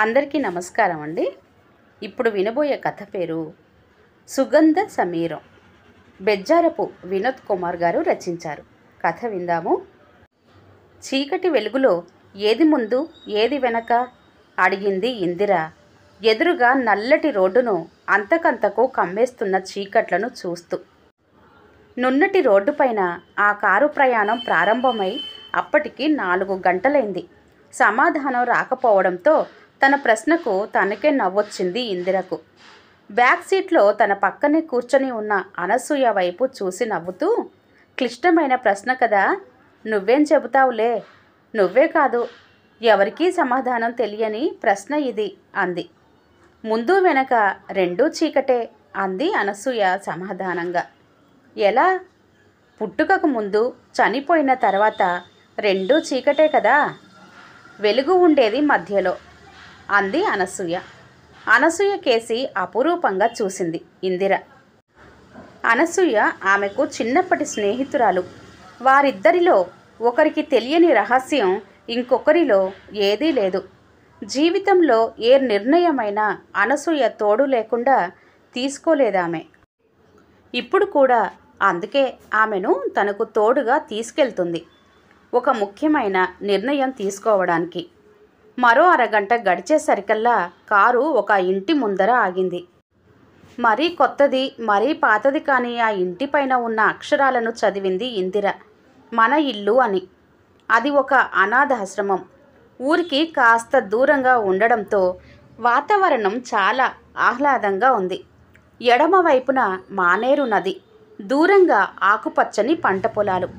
అందరికీ నమస్కారం అండి. ఇప్పుడు వినబోయే కథ పేరు సుగంధ సమీరం. బెజ్జారపు వినోద్ కుమార్ గారు రచించారు. కథ విందాము. చీకటి వెలుగులో ఏది ముందు ఏది వెనక అడిగింది ఇందిర. ఎదురుగా నల్లటి రోడ్డును అంతకంతకు కమ్మేస్తున్న చీకట్లను చూస్తూ. నున్నటి రోడ్డుపైన ఆ కారు ప్రయాణం ప్రారంభమై అప్పటికి 4 గంటలైంది. సమాధానం రాకపోవడంతో తన ప్రశ్నకు తనకే నవ్వొచ్చింది ఇందిరకు. బ్యాక్ సీట్లో తన పక్కనే కూర్చొని ఉన్న అనసూయ వైపు చూసి నవ్వుతూ, క్లిష్టమైన ప్రశ్న కదా, నువ్వేం చెబుతావులే, నువ్వే కాదు ఎవరికీ సమాధానం తెలియని ప్రశ్న ఇది అంది. ముందు వెనక రెండూ చీకటే అంది అనసూయ సమాధానంగా. ఎలా? పుట్టుకకు ముందు చనిపోయిన తర్వాత రెండూ చీకటే కదా, వెలుగు ఉండేది మధ్యలో అంది అనసూయ. అనసూయ కేసి అపురూపంగా చూసింది ఇందిర. అనసూయ ఆమెకు చిన్నప్పటి స్నేహితురాలు. వారిద్దరిలో ఒకరికి తెలియని రహస్యం ఇంకొకరిలో ఏదీ లేదు. జీవితంలో ఏ నిర్ణయమైనా అనసూయ తోడు లేకుండా తీసుకోలేదామె. ఇప్పుడు కూడా అందుకే ఆమెను తనకు తోడుగా తీసుకెళ్తుంది ఒక ముఖ్యమైన నిర్ణయం తీసుకోవడానికి. మరో అరగంట గడిచేసరికల్లా కారు ఒక ఇంటి ముందర ఆగింది. మరీ కొత్తది మరీ పాతది కాని ఆ ఇంటిపైన ఉన్న అక్షరాలను చదివింది ఇందిర. మన ఇల్లు అని. అది ఒక అనాథాశ్రమం. ఊరికి కాస్త దూరంగా ఉండడంతో వాతావరణం చాలా ఆహ్లాదంగా ఉంది. ఎడమ వైపున మానేరు నది, దూరంగా ఆకుపచ్చని పంట పొలాలు,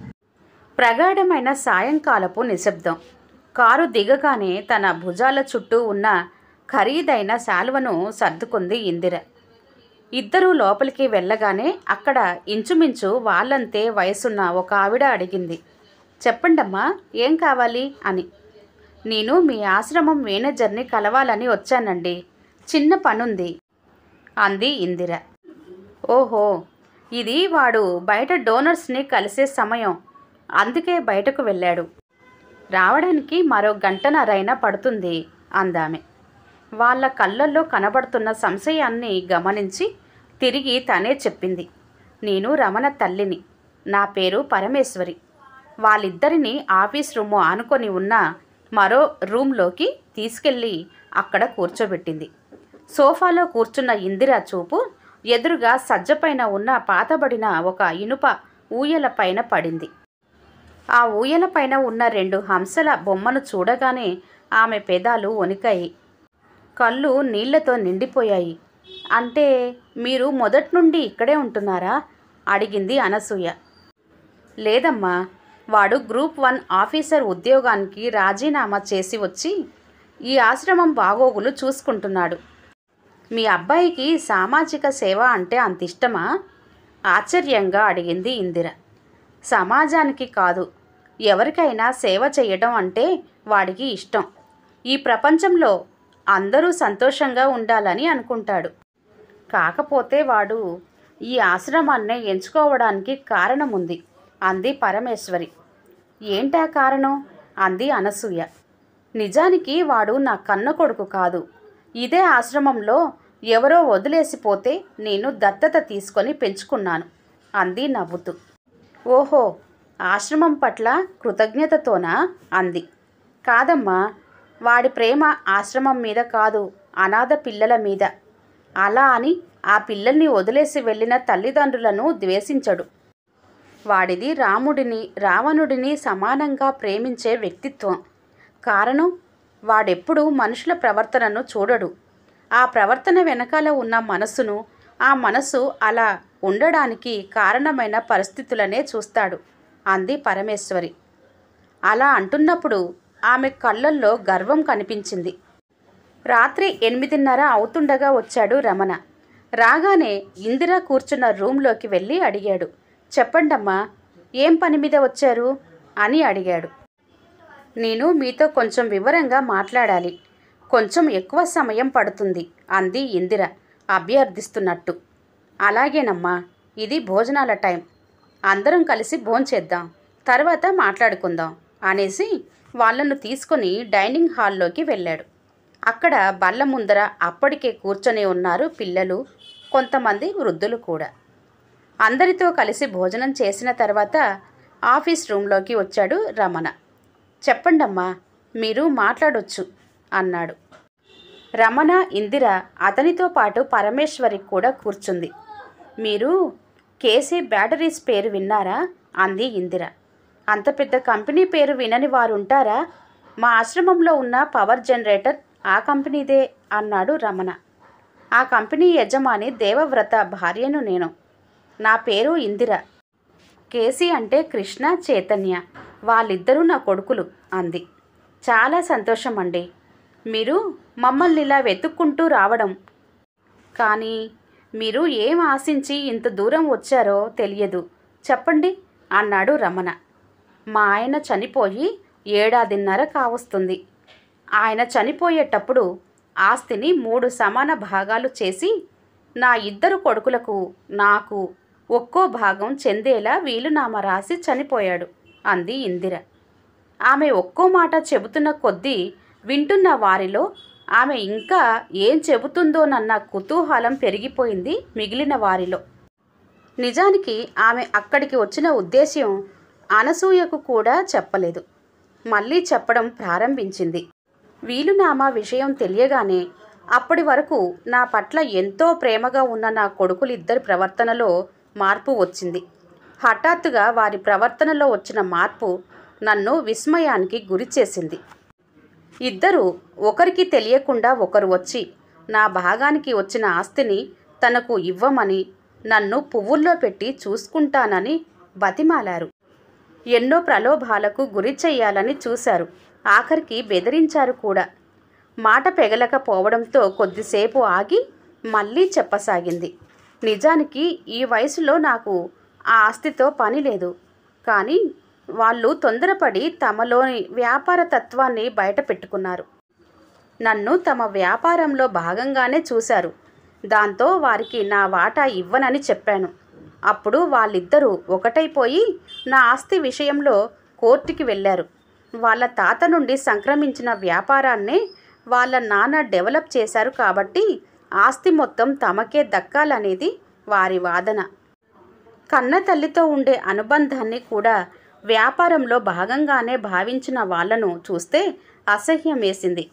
ప్రగాఢమైన సాయంకాలపు నిశ్శబ్దం. కారు దిగగానే తన భుజాల చుట్టూ ఉన్న ఖరీదైన శాలువను సర్దుకుంది ఇందిర. ఇద్దరూ లోపలికి వెళ్ళగానే అక్కడ ఇంచుమించు వాళ్ళంతే వయసున్న ఒక ఆవిడ అడిగింది, చెప్పండమ్మా, ఏం కావాలి అని. నేను మీ ఆశ్రమం మేనేజర్ని కలవాలని వచ్చానండి, చిన్న పనుంది అంది ఇందిర. ఓహో, ఇది వాడు బయట డోనర్స్ని కలిసే సమయం, అందుకే బయటకు వెళ్ళాడు. రావడానికి మరో 1.5 గంటైనా పడుతుంది అందామె. వాళ్ళ కళ్ళల్లో కనబడుతున్న సంశయాన్ని గమనించి తిరిగి తనే చెప్పింది, నేను రమణ తల్లిని, నా పేరు పరమేశ్వరి. వాళ్ళిద్దరిని ఆఫీస్ రూము ఆనుకొని ఉన్న మరో రూమ్లోకి తీసుకెళ్ళి అక్కడ కూర్చోబెట్టింది. సోఫాలో కూర్చున్న ఇందిర చూపు ఎదురుగా సజ్జపైన ఉన్న పాతబడిన ఒక ఇనుప ఊయల పైన పడింది. ఆ ఊయల పైన ఉన్న 2 హంసల బొమ్మను చూడగానే ఆమె పెదాలు వణికాయి, కళ్ళు నీళ్లతో నిండిపోయాయి. అంటే మీరు మొదటి నుండి ఇక్కడే ఉంటున్నారా అడిగింది అనసూయ. లేదమ్మా, వాడు గ్రూప్ 1 ఆఫీసర్ ఉద్యోగానికి రాజీనామా చేసి వచ్చి ఈ ఆశ్రమం బాగోగులు చూసుకుంటున్నాడు. మీ అబ్బాయికి సామాజిక సేవ అంటే అంత ఇష్టమా ఆశ్చర్యంగా అడిగింది ఇందిర. సమాజానికి కాదు, ఎవరికైనా సేవ చేయడం అంటే వాడికి ఇష్టం. ఈ ప్రపంచంలో అందరూ సంతోషంగా ఉండాలని అనుకుంటాడు. కాకపోతే వాడు ఈ ఆశ్రమాన్నే ఎంచుకోవడానికి కారణం ఉంది అంది పరమేశ్వరి. ఏంటా కారణం అంది అనసూయ. నిజానికి వాడు నా కన్న కొడుకు కాదు. ఇదే ఆశ్రమంలో ఎవరో వదిలేసిపోతే నేను దత్తత తీసుకొని పెంచుకున్నాను అంది నవ్వుతూ. ఓహో, ఆశ్రమం పట్ల కృతజ్ఞతతోనా అంది. కాదమ్మా, వాడి ప్రేమ ఆశ్రమం మీద కాదు, అనాథ పిల్లల మీద. అలా అని ఆ పిల్లల్ని వదిలేసి వెళ్ళిన తల్లిదండ్రులను ద్వేషించడు. వాడిది రాముడిని రావణుడిని సమానంగా ప్రేమించే వ్యక్తిత్వం. కారణం, వాడెప్పుడూ మనుషుల ప్రవర్తనను చూడడు. ఆ ప్రవర్తన వెనకాల ఉన్న మనసును, ఆ మనసు అలా ఉండడానికి కారణమైన పరిస్థితులనే చూస్తాడు అంది పరమేశ్వరి. అలా అంటున్నప్పుడు ఆమె కళ్ళల్లో గర్వం కనిపించింది. రాత్రి 8:30 అవుతుండగా వచ్చాడు రమణ. రాగానే ఇందిర కూర్చున్న రూంలోకి వెళ్ళి అడిగాడు, చెప్పండమ్మా, ఏం పని మీద వచ్చారు అని అడిగాడు. నేను మీతో కొంచెం వివరంగా మాట్లాడాలి, కొంచెం ఎక్కువ సమయం పడుతుంది అంది ఇందిర అభ్యర్థిస్తున్నట్టు. అలాగేనమ్మా, ఇది భోజనాల టైం, అందరం కలిసి భోంచేద్దాం, తర్వాత మాట్లాడుకుందాం అనేసి వాళ్ళను తీసుకొని డైనింగ్ హాల్లోకి వెళ్ళాడు. అక్కడ బల్ల ముందర అప్పటికే కూర్చొని ఉన్నారు పిల్లలు, కొంతమంది వృద్ధులు కూడా. అందరితో కలిసి భోజనం చేసిన తర్వాత ఆఫీస్ రూంలోకి వచ్చాడు రమణ. చెప్పండమ్మా, మీరు మాట్లాడొచ్చు అన్నాడు. రమణ, ఇందిర, అతనితో పాటు పరమేశ్వరి కూడా కూర్చుంది. మీరు కేసీ బ్యాటరీస్ పేరు విన్నారా అంది ఇందిర. అంత పెద్ద కంపెనీ పేరు వినని వారుంటారా? మా ఆశ్రమంలో ఉన్న పవర్ జనరేటర్ ఆ కంపెనీదే అన్నాడు రమణ. ఆ కంపెనీ యజమాని దేవవ్రత భార్యను నేను. నా పేరు ఇందిర. కేసీ అంటే కృష్ణ, చైతన్య, వాళ్ళిద్దరూ నా కొడుకులు అంది. చాలా సంతోషం అండి. మీరు మమ్మల్ని ఇలా వెతుక్కుంటూ రావడం. కానీ మీరు ఏం ఆశించి ఇంత దూరం వచ్చారో తెలియదు, చెప్పండి అన్నాడు రమణ. మా ఆయన చనిపోయి 7 ఏళ్లున్నర కావస్తుంది. ఆయన చనిపోయేటప్పుడు ఆస్తిని 3 సమాన భాగాలు చేసి నా 2 కొడుకులకు, నాకు ఒక్కో భాగం చెందేలా వీలునామా రాసి చనిపోయాడు అంది ఇందిర. ఆమె ఒక్కో మాట చెబుతున్న కొద్దీ వింటున్న వారిలో ఆమె ఇంకా ఏం చెబుతుందోనన్న కుతూహలం పెరిగిపోయింది మిగిలిన వారిలో. నిజానికి ఆమె అక్కడికి వచ్చిన ఉద్దేశ్యం అనసూయకు కూడా చెప్పలేదు. మళ్ళీ చెప్పడం ప్రారంభించింది. వీలునామా విషయం తెలియగానే అప్పటి వరకు నా పట్ల ఎంతో ప్రేమగా ఉన్న నా కొడుకులిద్దరి ప్రవర్తనలో మార్పు వచ్చింది. హఠాత్తుగా వారి ప్రవర్తనలో వచ్చిన మార్పు నన్ను విస్మయానికి గురిచేసింది. ఇద్దరు ఒకరికి తెలియకుండా ఒకరు వచ్చి నా భాగానికి వచ్చిన ఆస్తిని తనకు ఇవ్వమని, నన్ను పువ్వుల్లో పెట్టి చూసుకుంటానని బతిమాలారు. ఎన్నో ప్రలోభాలకు గురి చెయ్యాలని చూశారు. ఆఖరికి బెదిరించారు కూడా. మాట పెగలకపోవడంతో కొద్దిసేపు ఆగి మళ్ళీ చెప్పసాగింది. నిజానికి ఈ వయసులో నాకు ఆ ఆస్తితో పని లేదు. కానీ వాళ్ళు తొందరపడి తమలోని వ్యాపార తత్వాన్ని బయట పెట్టుకున్నారు. నన్ను తమ వ్యాపారంలో భాగంగానే చూశారు. దాంతో వారికి నా వాటా ఇవ్వనని చెప్పాను. అప్పుడు వాళ్ళిద్దరూ ఒకటైపోయి నా ఆస్తి విషయంలో కోర్టుకి వెళ్ళారు. వాళ్ళ తాత నుండి సంక్రమించిన వ్యాపారాన్నే వాళ్ళ నాన్న డెవలప్ చేశారు కాబట్టి ఆస్తి మొత్తం తమకే దక్కాలనేది వారి వాదన. కన్న తల్లితో ఉండే అనుబంధాన్ని కూడా వ్యాపారంలో భాగంగానే భావించిన వాళ్లను చూస్తే అసహ్యం వేసింది.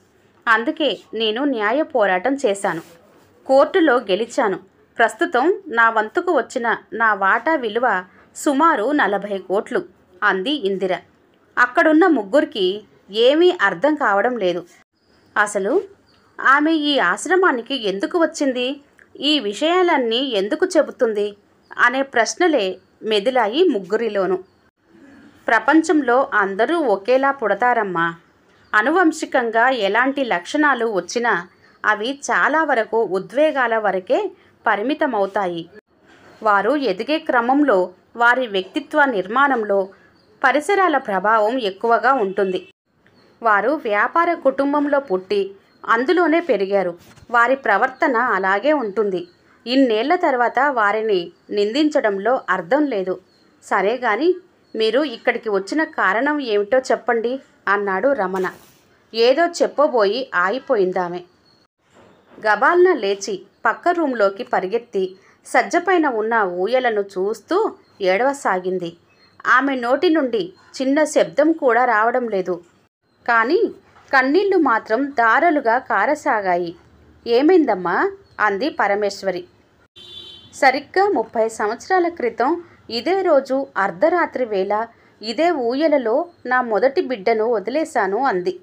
అందుకే నేను న్యాయ పోరాటం చేశాను. కోర్టులో గెలిచాను. ప్రస్తుతం నా వంతుకు వచ్చిన నా వాటా విలువ సుమారు 40 కోట్లు అంది ఇందిర. అక్కడున్న ముగ్గురికి ఏమీ అర్థం కావడం లేదు. అసలు ఆమె ఈ ఆశ్రమానికి ఎందుకు వచ్చింది, ఈ విషయాలన్నీ ఎందుకు చెబుతుంది అనే ప్రశ్నలే మెదిలాయి ముగ్గురిలోనూ. ప్రపంచంలో అందరూ ఒకేలా పుడతారమ్మా. అనువంశికంగా ఎలాంటి లక్షణాలు వచ్చినా అవి చాలా వరకు ఉద్వేగాల వరకే పరిమితమవుతాయి. వారు ఎదిగే క్రమంలో వారి వ్యక్తిత్వ నిర్మాణంలో పరిసరాల ప్రభావం ఎక్కువగా ఉంటుంది. వారు వ్యాపార కుటుంబంలో పుట్టి అందులోనే పెరిగారు. వారి ప్రవర్తన అలాగే ఉంటుంది. ఇన్నేళ్ల తర్వాత వారిని నిందించడంలో అర్థం లేదు. సరే గాని మీరు ఇక్కడికి వచ్చిన కారణం ఏమిటో చెప్పండి అన్నాడు రమణ. ఏదో చెప్పబోయి ఆగిపోయిందామె. గబాల్న లేచి పక్క రూంలోకి పరిగెత్తి సజ్జపైన ఉన్న ఊయలను చూస్తూ ఏడవసాగింది. ఆమె నోటి నుండి చిన్న శబ్దం కూడా రావడం లేదు. కానీ కన్నీళ్లు మాత్రం దారలుగా కారసాగాయి. ఏమైందమ్మా అంది పరమేశ్వరి. సరిగ్గా 30 సంవత్సరాల క్రితం ఇదే రోజు అర్ధరాత్రి వేళ ఇదే ఊయలలో నా మొదటి బిడ్డను వదిలేశాను అంది.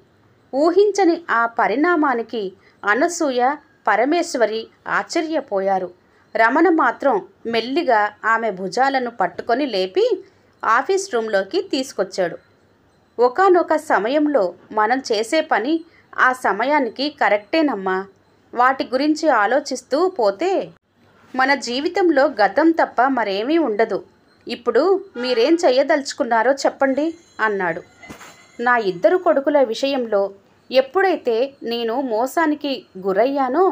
ఊహించని ఆ పరిణామానికి అనసూయ, పరమేశ్వరి ఆశ్చర్యపోయారు. రమణ మాత్రం మెల్లిగా ఆమె భుజాలను పట్టుకొని లేపి ఆఫీస్ రూంలోకి తీసుకొచ్చాడు. ఒకానొక సమయంలో మనం చేసే పని ఆ సమయానికి కరెక్టేనమ్మా. వాటి గురించి ఆలోచిస్తూ పోతే మన జీవితంలో గతం తప్ప మరేమీ ఉండదు. ఇప్పుడు మీరేం చెయ్యదలుచుకున్నారో చెప్పండి అన్నాడు. నా 2 కొడుకుల విషయంలో ఎప్పుడైతే నేను మోసానికి గురయ్యానో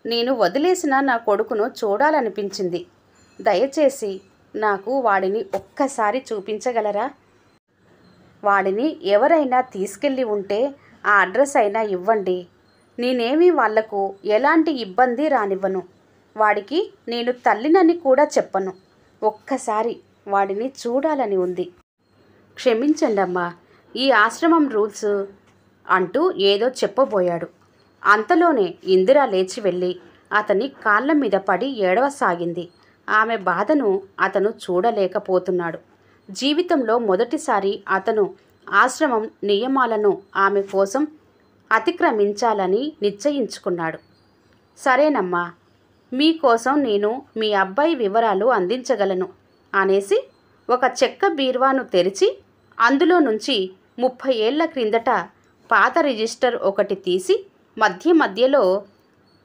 నేను వదిలేసిన నా కొడుకును చూడాలనిపించింది. దయచేసి నాకు వాడిని ఒక్కసారి చూపించగలరా? వాడిని ఎవరైనా తీసుకెళ్ళి ఉంటే ఆ అడ్రస్ అయినా ఇవ్వండి. నేనేమీ వాళ్లకు ఎలాంటి ఇబ్బంది రానివ్వను. వాడికి నేను తల్లినని కూడా చెప్పను. ఒక్కసారి వాడిని చూడాలని ఉంది. క్షమించండమ్మా, ఈ ఆశ్రమం రూల్స్ అంటూ ఏదో చెప్పబోయాడు. అంతలోనే ఇందిర లేచి వెళ్ళి అతని కాళ్ళ మీద పడి ఏడవసాగింది. ఆమె బాధను అతను చూడలేకపోతున్నాడు. జీవితంలో మొదటిసారి అతను ఆశ్రమం నియమాలను ఆమె కోసం అతిక్రమించాలని నిశ్చయించుకున్నాడు. సరేనమ్మా, మీకోసం నేను మీ అబ్బాయి వివరాలు అందించగలను అనేసి ఒక చెక్క బీరువాను తెరిచి అందులో నుంచి 30 ఏళ్ల క్రిందట పాత రిజిస్టర్ ఒకటి తీసి మధ్య మధ్యలో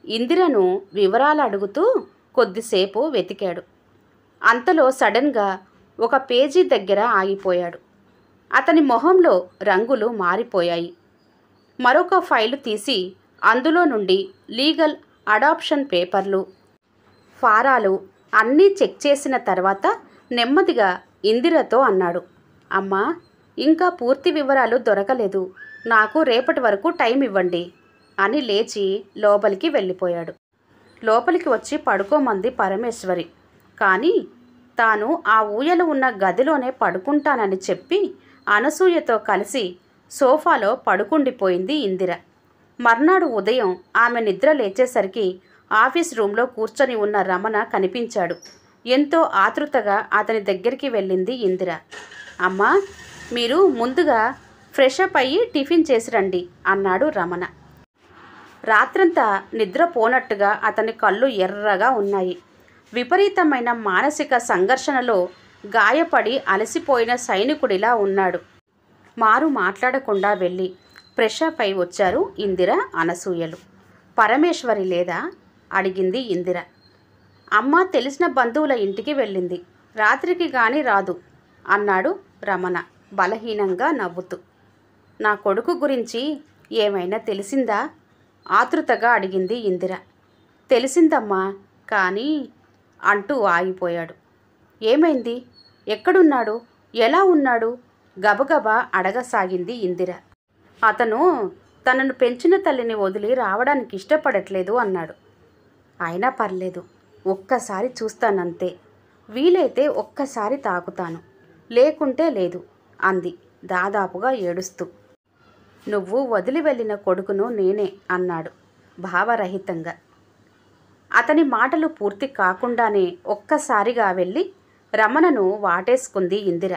ఇందిరను వివరాలు అడుగుతూ కొద్దిసేపు వెతికాడు. అంతలో సడన్గా ఒక పేజీ దగ్గర ఆగిపోయాడు. అతని మొహంలో రంగులు మారిపోయాయి. మరొక ఫైలు తీసి అందులో నుండి లీగల్ అడాప్షన్ పేపర్లు, ఫారాలు అన్నీ చెక్ చేసిన తర్వాత నెమ్మదిగా ఇందిరతో అన్నాడు, అమ్మా, ఇంకా పూర్తి వివరాలు దొరకలేదు. నాకు రేపటి వరకు టైం ఇవ్వండి అని లేచి లోపలికి వెళ్ళిపోయాడు. లోపలికి వచ్చి పడుకోమంది పరమేశ్వరి. కానీ తాను ఆ ఊయల ఉన్న గదిలోనే పడుకుంటానని చెప్పి అనసూయతో కలిసి సోఫాలో పడుకుండిపోయింది ఇందిర. మర్నాడు ఉదయం ఆమె నిద్ర లేచేసరికి ఆఫీస్ రూమ్లో కూర్చొని ఉన్న రమణ కనిపించాడు. ఎంతో ఆతృతగా అతని దగ్గరికి వెళ్ళింది ఇందిర. అమ్మా, మీరు ముందుగా ఫ్రెషప్ అయ్యి టిఫిన్ చేసి రండి అన్నాడు రమణ. రాత్రంతా నిద్రపోనట్టుగా అతని కళ్ళు ఎర్రగా ఉన్నాయి. విపరీతమైన మానసిక సంఘర్షణలో గాయపడి అలసిపోయిన సైనికుడిలా ఉన్నాడు. మారు మాట్లాడకుండా వెళ్ళి ఫ్రెషప్ అయి వచ్చారు ఇందిర, అనసూయలు. పరమేశ్వరి లేదా అడిగింది ఇందిర. అమ్మ తెలిసిన బంధువుల ఇంటికి వెళ్ళింది, రాత్రికి గాని రాదు అన్నాడు రమణ బలహీనంగా నవ్వుతూ. నా కొడుకు గురించి ఏమైనా తెలిసిందా ఆతృతగా అడిగింది ఇందిర. తెలిసిందమ్మా, కానీ అంటూ ఆగిపోయాడు. ఏమైంది, ఎక్కడున్నాడు, ఎలా ఉన్నాడు గబగబా అడగసాగింది ఇందిర. అతను తనను పెంచిన తల్లిని వదిలి రావడానికి ఇష్టపడట్లేదు అన్నాడు. అయినా పర్లేదు, ఒక్కసారి చూస్తానంతే. వీలైతే ఒక్కసారి తాకుతాను, లేకుంటే లేదు అంది దాదాపుగా ఏడుస్తూ. నువ్వు వదిలి వెళ్ళిన కొడుకును నేనే అన్నాడు భావరహితంగా. అతని మాటలు పూర్తి కాకుండానే ఒక్కసారిగా వెళ్ళి రమణను వాటేసుకుంది ఇందిర.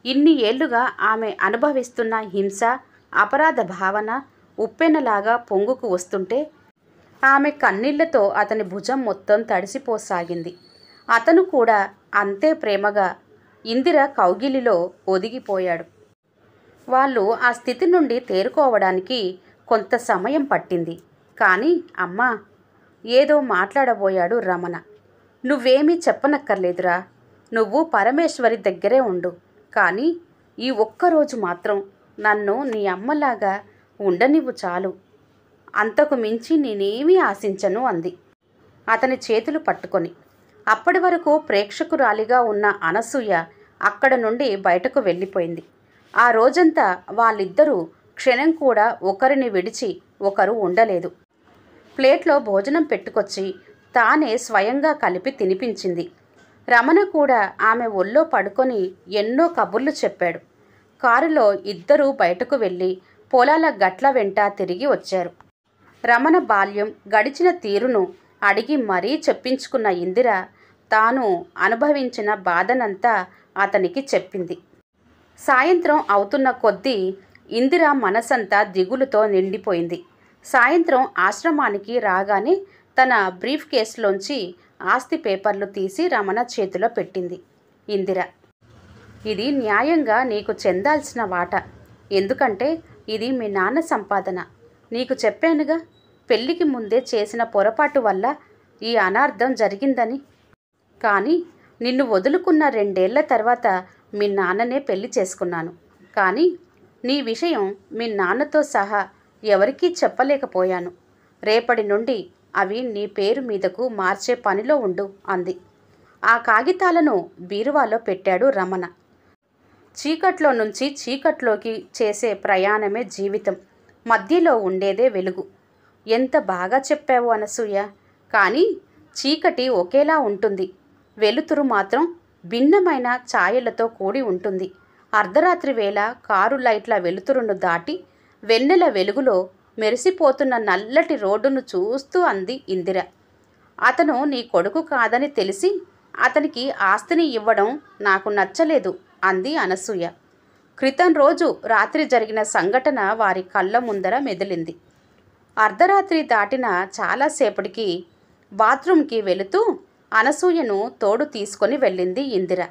ఇన్ని ఏళ్లుగా ఆమె అనుభవిస్తున్న హింస, అపరాధ భావన ఉప్పెనలాగా పొంగుకు వస్తుంటే ఆమె కన్నీళ్లతో అతని భుజం మొత్తం తడిసిపోసాగింది. అతను కూడా అంతే ప్రేమగా ఇందిర కౌగిలిలో ఒదిగిపోయాడు. వాళ్ళు ఆ స్థితి నుండి తేరుకోవడానికి కొంత సమయం పట్టింది. కానీ అమ్మా, ఏదో మాట్లాడబోయాడు రమణ. నువ్వేమీ చెప్పనక్కర్లేదురా, నువ్వు పరమేశ్వరి దగ్గరే ఉండు. కానీ ఈ ఒక్కరోజు మాత్రం నన్ను నీ అమ్మలాగా ఉండనివ్వు చాలు. అంతకు మించి నేనేమీ ఆశించను అంది అతని చేతులు పట్టుకొని. అప్పటి వరకు ప్రేక్షకురాలిగా ఉన్న అనసూయ అక్కడ నుండి బయటకు వెళ్ళిపోయింది. ఆ రోజంతా వాళ్ళిద్దరూ క్షణం కూడా ఒకరిని విడిచి ఒకరు ఉండలేదు. ప్లేట్లో భోజనం పెట్టుకొచ్చి తానే స్వయంగా కలిపి తినిపించింది. రమణ కూడా ఆమె ఒళ్ళో పడుకొని ఎన్నో కబుర్లు చెప్పాడు. కారులో ఇద్దరూ బయటకు వెళ్ళి పొలాల గట్ల వెంట తిరిగి వచ్చారు. రమణ బాల్యం గడిచిన తీరును అడిగి మరీ చెప్పించుకున్న ఇందిర తాను అనుభవించిన బాధనంతా అతనికి చెప్పింది. సాయంత్రం అవుతున్న కొద్దీ ఇందిర మనసంతా దిగులుతో నిండిపోయింది. సాయంత్రం ఆశ్రమానికి రాగానే తన బ్రీఫ్ కేసులోంచి ఆస్తి పేపర్లు తీసి రమణ చేతిలో పెట్టింది ఇందిర. ఇది న్యాయంగా నీకు చెందాల్సిన వాటా. ఎందుకంటే ఇది మీ నాన్న సంపాదన. నీకు చెప్పానుగా, పెళ్లికి ముందే చేసిన పొరపాటు వల్ల ఈ అనార్థం జరిగిందని. కానీ నిన్ను వదులుకున్న 2 ఏళ్ల తర్వాత మీ నాన్ననే పెళ్లి చేసుకున్నాను. కానీ నీ విషయం మీ నాన్నతో సహా ఎవరికీ చెప్పలేకపోయాను. రేపటి నుండి అవి నీ పేరు మీదకు మార్చే పనిలో ఉండు అంది. ఆ కాగితాలను బీరువాలో పెట్టాడు రమణ. చీకట్లో నుంచి చీకట్లోకి చేసే ప్రయాణమే జీవితం. మధ్యలో ఉండేదే వెలుగు. ఎంత బాగా చెప్పావు అనసూయ. కానీ చీకటి ఒకేలా ఉంటుంది, వెలుతురు మాత్రం భిన్నమైన ఛాయలతో కూడి ఉంటుంది. అర్ధరాత్రి వేళ కారు లైట్ల వెలుతురును దాటి వెన్నెల వెలుగులో మెరిసిపోతున్న నల్లటి రోడ్డును చూస్తూ అంది ఇందిర. అతను నీ కొడుకు కాదని తెలిసి అతనికి ఆస్తిని ఇవ్వడం నాకు నచ్చలేదు అంది అనసూయ. క్రితం రోజు రాత్రి జరిగిన సంఘటన వారి కళ్ళ ముందర మెదిలింది. అర్ధరాత్రి దాటిన చాలాసేపటికి బాత్రూంకి వెళుతూ అనసూయను తోడు తీసుకొని వెళ్ళింది ఇందిర.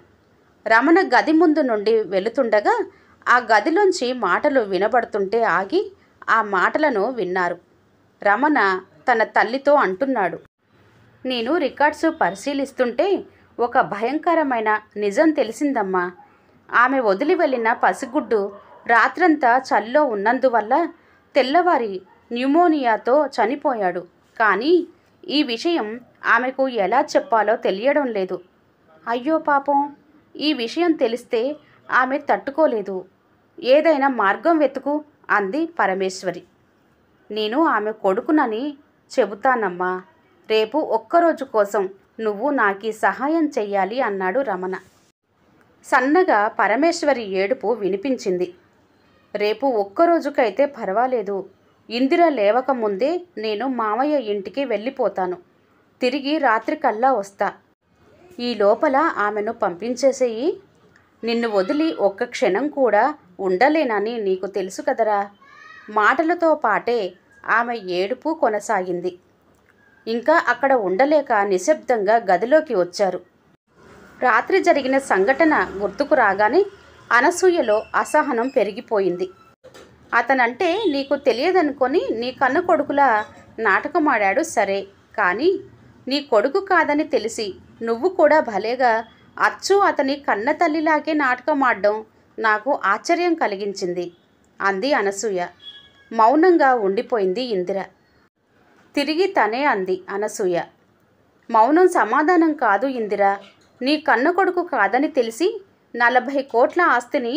రమణ గది ముందు నుండి వెళుతుండగా ఆ గదిలోంచి మాటలు వినబడుతుంటే ఆగి ఆ మాటలను విన్నారు. రమణ తన తల్లితో అంటున్నాడు, నేను రికార్డ్స్ పరిశీలిస్తుంటే ఒక భయంకరమైన నిజం తెలిసిందమ్మా. ఆమె వదిలి వెళ్ళిన పసిగుడ్డు రాత్రంతా చలిలో ఉన్నందువల్ల తెల్లవారి న్యూమోనియాతో చనిపోయాడు. కానీ ఈ విషయం ఆమెకు ఎలా చెప్పాలో తెలియడం లేదు. అయ్యో పాపం, ఈ విషయం తెలిస్తే ఆమె తట్టుకోలేదు. ఏదైనా మార్గం వెతుకు అంది పరమేశ్వరి. నేను ఆమె కొడుకునని చెబుతానమ్మా. రేపు ఒక్కరోజు కోసం నువ్వు నాకీ సహాయం చెయ్యాలి అన్నాడు రమణ. సన్నగా పరమేశ్వరి ఏడుపు వినిపించింది. రేపు ఒక్కరోజుకైతే పర్వాలేదు. ఇందిర లేవకముందే నేను మామయ్య ఇంటికి వెళ్ళిపోతాను. తిరిగి రాత్రికల్లా వస్తా. ఈ లోపల ఆమెను పంపించేసేయి. నిన్ను వదిలి ఒక్క క్షణం కూడా ఉండలేనని నీకు తెలుసు కదరా. మాటలతో పాటే ఆమె ఏడుపు కొనసాగింది. ఇంకా అక్కడ ఉండలేక నిశ్శబ్దంగా గదిలోకి వచ్చారు. రాత్రి జరిగిన సంఘటన గుర్తుకు రాగానే అనసూయలో అసహనం పెరిగిపోయింది. అతనంటే నీకు తెలియదనుకొని నీ కన్న కొడుకులా నాటకమాడాడు సరే, కానీ నీ కొడుకు కాదని తెలిసి నువ్వు కూడా భలేగా అచ్చు అతని కన్న తల్లిలాగే నాటకమాడడం నాకు ఆశ్చర్యం కలిగించింది అంది అనసూయ. మౌనంగా ఉండిపోయింది ఇందిర. తిరిగి తనే అంది అనసూయ, మౌనం సమాధానం కాదు ఇందిర. నీ కన్న కొడుకు కాదని తెలిసి 40 కోట్ల ఆస్తిని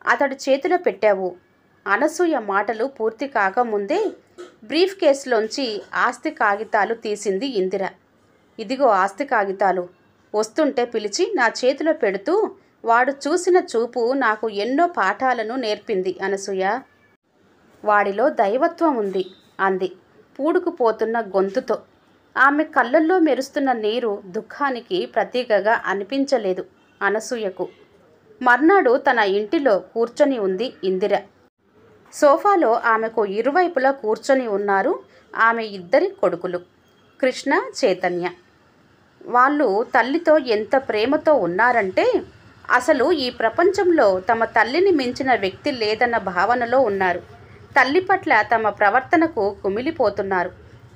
అతడి చేతిలో పెట్టావు. అనసూయ మాటలు పూర్తి కాకముందే బ్రీఫ్ కేసులోంచి ఆస్తి కాగితాలు తీసింది ఇందిర. ఇదిగో ఆస్తి కాగితాలు. వస్తుంటే పిలిచి నా చేతిలో పెడుతూ వాడు చూసిన చూపు నాకు ఎన్నో పాఠాలను నేర్పింది అనసూయ. వాడిలో దైవత్వం ఉంది అంది పూడుకుపోతున్న గొంతుతో. ఆమె కళ్ళల్లో మెరుస్తున్న నీరు దుఃఖానికి ప్రతీకగా అనిపించలేదు అనసూయకు. మర్నాడు తన ఇంటిలో కూర్చొని ఉంది ఇందిర. సోఫాలో ఆమెకు ఇరువైపులా కూర్చొని ఉన్నారు ఆమె ఇద్దరి కొడుకులు, కృష్ణ, చైతన్య. వాళ్ళు తల్లితో ఎంత ప్రేమతో ఉన్నారంటే అసలు ఈ ప్రపంచంలో తమ తల్లిని మించిన వ్యక్తి లేదన్న భావనలో ఉన్నారు. తల్లి పట్ల తమ ప్రవర్తనకు కుమిలిపోతున్నారు.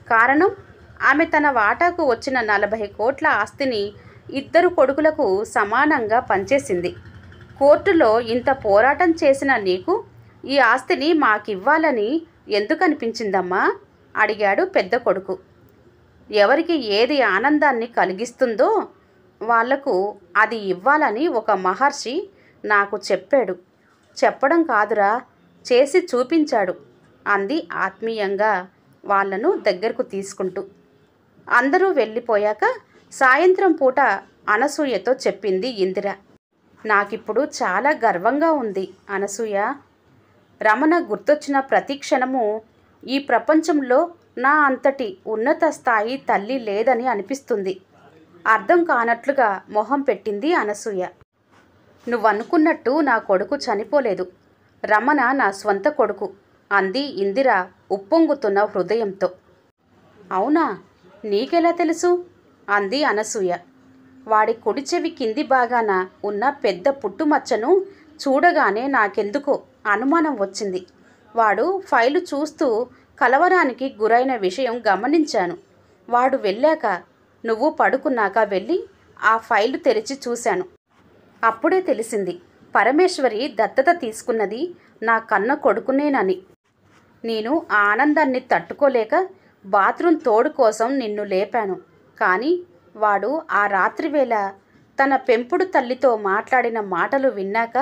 కారణం, ఆమె తన వాటాకు వచ్చిన 40 కోట్ల ఆస్తిని ఇద్దరు కొడుకులకు సమానంగా పంచేసింది. కోర్టులో ఇంత పోరాటం చేసిన నీకు ఈ ఆస్తిని మాకివ్వాలని ఎందుకనిపించిందమ్మా అడిగాడు పెద్ద కొడుకు. ఎవరికి ఏది ఆనందాన్ని కలిగిస్తుందో వాళ్లకు అది ఇవ్వాలని ఒక మహర్షి నాకు చెప్పాడు. చెప్పడం కాదురా, చేసి చూపించాడు అంది ఆత్మీయంగా వాళ్లను దగ్గరకు తీసుకుంటూ. అందరూ వెళ్ళిపోయాక సాయంత్రం పూట అనసూయతో చెప్పింది ఇందిర. నాకిప్పుడు చాలా గర్వంగా ఉంది అనసూయ. రమణ గుర్తొచ్చిన ప్రతి క్షణము ఈ ప్రపంచంలో నా అంతటి ఉన్నత స్థాయి తల్లి లేదని అనిపిస్తుంది. అర్థం కానట్లుగా మొహం పెట్టింది అనసూయ. నువ్వనుకున్నట్టు నా కొడుకు చనిపోలేదు. రమణ నా స్వంత కొడుకు అంది ఇందిర ఉప్పొంగుతున్న హృదయంతో. అవునా, నీకెలా తెలుసు అంది అనసూయ. వాడి కుడి చెవి కింది భాగాన ఉన్న పెద్ద పుట్టుమచ్చను చూడగానే నాకెందుకో అనుమానం వచ్చింది. వాడు ఫైలు చూస్తూ కలవరానికి గురైన విషయం గమనించాను. వాడు వెళ్ళాక నువ్వు పడుకున్నాక వెళ్ళి ఆ ఫైలు తెరిచి చూశాను. అప్పుడే తెలిసింది పరమేశ్వరి దత్తత తీసుకున్నది నా కన్న కొడుకునేనని. నేను ఆ ఆనందాన్ని తట్టుకోలేక బాత్రూమ్ తోడు కోసం నిన్ను లేపాను. కానీ వాడు ఆ రాత్రివేళ తన పెంపుడు తల్లితో మాట్లాడిన మాటలు విన్నాక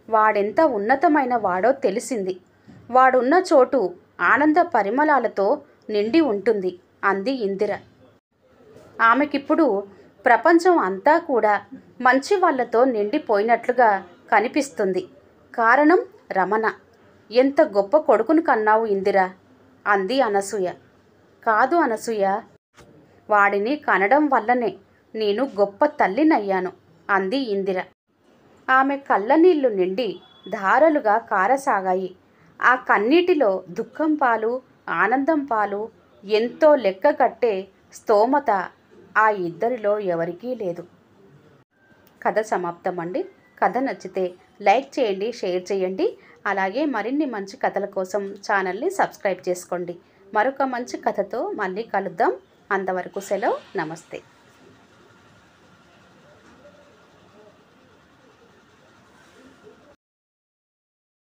వాడెంత ఉన్నతమైన వాడో తెలిసింది. వాడున్న చోటు ఆనంద పరిమళాలతో నిండి ఉంటుంది అంది ఇందిర. ఆమెకిప్పుడు ప్రపంచం అంతా కూడా మంచి వాళ్ళతో నిండిపోయినట్లుగా కనిపిస్తుంది. కారణం రమణ. ఎంత గొప్ప కొడుకును కన్నావు ఇందిరా అంది అనసూయ. కాదు అనసూయ, వాడిని కనడం వల్లనే నేను గొప్ప తల్లినయ్యాను అంది ఇందిర. ఆమె కళ్ళనీళ్లు నిండి ధారలుగా కారసాగాయి. ఆ కన్నీటిలో దుఃఖం పాలు, ఆనందం పాలు ఎంతో లెక్క కట్టే స్తోమత ఆ ఇద్దరిలో ఎవరికీ లేదు. కథ సమాప్తం అండి. కథ నచ్చితే లైక్ చేయండి, షేర్ చేయండి. అలాగే మరిన్ని మంచి కథల కోసం ఛానల్ని సబ్స్క్రైబ్ చేసుకోండి. మరొక మంచి కథతో మళ్ళీ కలుద్దాం. అంతవరకు సెలవు. నమస్తే.